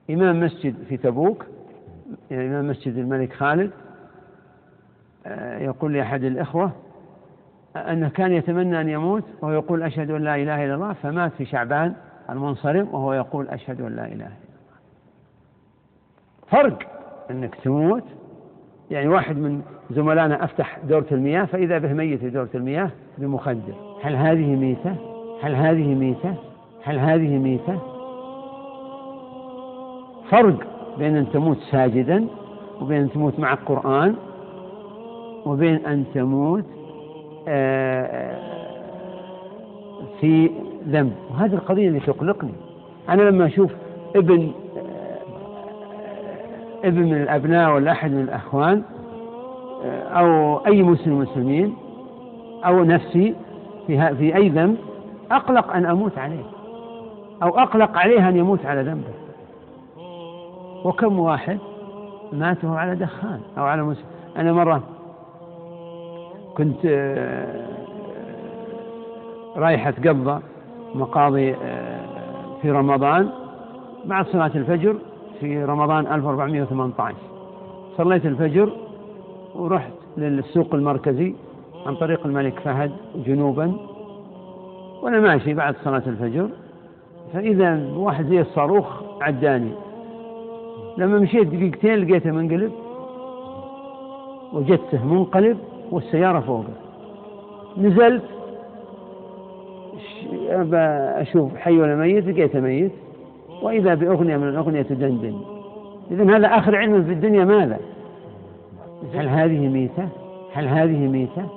إمام مسجد في تبوك، يعني إمام مسجد الملك خالد، يقول لأحد الإخوة أنه كان يتمنى أن يموت وهو يقول أشهد أن لا إله إلا الله، فمات في شعبان المنصرم وهو يقول أشهد أن لا إله إلا الله. فرق أنك تموت، يعني واحد من زملائنا أفتح دورة المياه فإذا به ميت في دورة المياه بمخدر. هل هذه ميتة؟ هل هذه ميتة؟ هل هذه ميتة؟ فرق بين أن تموت ساجدا، وبين أن تموت مع القرآن، وبين أن تموت في ذنب. وهذه القضية اللي تقلقني. أنا لما أشوف ابن من الأبناء ولا أحد من الأخوان أو أي مسلم من المسلمين أو نفسي في أي ذنب، أقلق أن أموت عليه، أو أقلق عليه أن يموت على ذنبه. وكم واحد ماته على دخان أو على مسلم. أنا مرة كنت رايحة قبضة مقاضي في رمضان بعد صلاة الفجر في رمضان 1418. صليت الفجر ورحت للسوق المركزي عن طريق الملك فهد جنوبا، وأنا ماشي بعد صلاة الفجر فإذا واحد زي الصاروخ عداني. لما مشيت دقيقتين لقيته منقلب وجدته منقلب والسيارة فوقه. نزلت أشوف حي ولا ميت، لقيته ميت، وإذا بأغنية من الأغنية تدندن. إذن هذا آخر علم في الدنيا ماذا؟ هل هذه ميتة؟ هل هذه ميتة؟